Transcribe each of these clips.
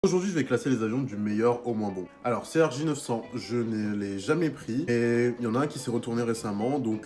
Aujourd'hui, je vais classer les avions du meilleur au moins bon. Alors, CRJ 900, je ne l'ai jamais pris, et il y en a un qui s'est retourné récemment, donc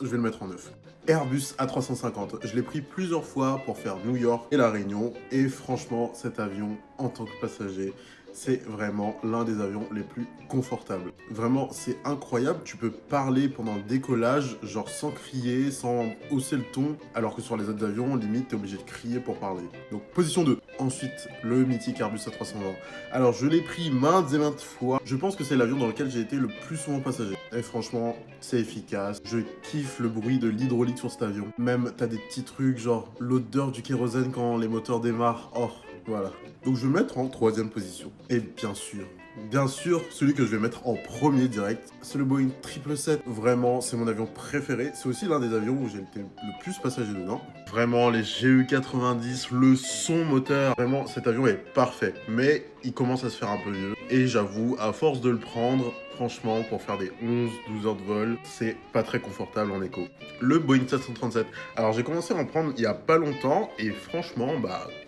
je vais le mettre en neuf. Airbus A350, je l'ai pris plusieurs fois pour faire New York et La Réunion, et franchement, cet avion, en tant que passager, c'est vraiment l'un des avions les plus confortables. Vraiment, c'est incroyable, tu peux parler pendant le décollage, genre sans crier, sans hausser le ton, alors que sur les autres avions, limite, t'es obligé de crier pour parler. Donc, position 2. Ensuite, le mythique Airbus A320. Alors, je l'ai pris maintes et maintes fois. Je pense que c'est l'avion dans lequel j'ai été le plus souvent passager. Et franchement, c'est efficace. Je kiffe le bruit de l'hydraulique sur cet avion. Même, t'as des petits trucs, genre l'odeur du kérosène quand les moteurs démarrent. Oh, voilà. Donc, je vais le mettre en troisième position. Et bien sûr, celui que je vais mettre en premier direct, c'est le Boeing 777. Vraiment, c'est mon avion préféré. C'est aussi l'un des avions où j'ai été le plus passager dedans. Vraiment, les GE90, le son moteur, vraiment, cet avion est parfait. Mais il commence à se faire un peu vieux. Et j'avoue, à force de le prendre, franchement, pour faire des 11-12 heures de vol, c'est pas très confortable en écho. Le Boeing 737. Alors, j'ai commencé à en prendre il y a pas longtemps. Et franchement,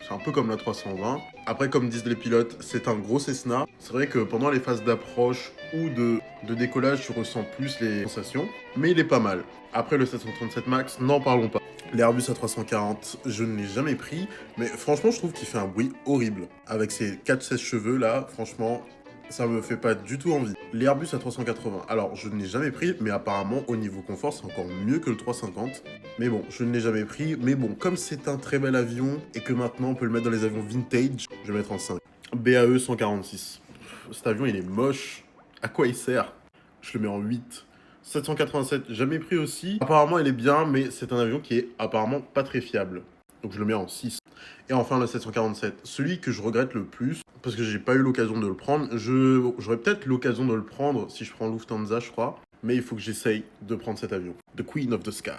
c'est un peu comme la 320. Après, comme disent les pilotes, c'est un gros Cessna. C'est vrai que pendant les phases d'approche ou de décollage, tu ressens plus les sensations. Mais il est pas mal. Après, le 737 MAX, n'en parlons pas. L'Airbus A340, je ne l'ai jamais pris, mais franchement, je trouve qu'il fait un bruit horrible. Avec ses 4-16 cheveux là, franchement, ça me fait pas du tout envie. L'Airbus A380, alors je ne l'ai jamais pris, mais apparemment, au niveau confort, c'est encore mieux que le 350. Mais bon, je ne l'ai jamais pris, mais bon, comme c'est un très bel avion, et que maintenant on peut le mettre dans les avions vintage, je vais mettre en 5. BAE 146. Cet avion, il est moche. À quoi il sert? Je le mets en 8. 787, jamais pris aussi. Apparemment, il est bien, mais c'est un avion qui est apparemment pas très fiable. Donc je le mets en 6. Et enfin, le 747, celui que je regrette le plus, parce que j'ai pas eu l'occasion de le prendre. J'aurais peut-être l'occasion de le prendre si je prends Lufthansa, je crois. Mais il faut que j'essaye de prendre cet avion. The Queen of the Sky.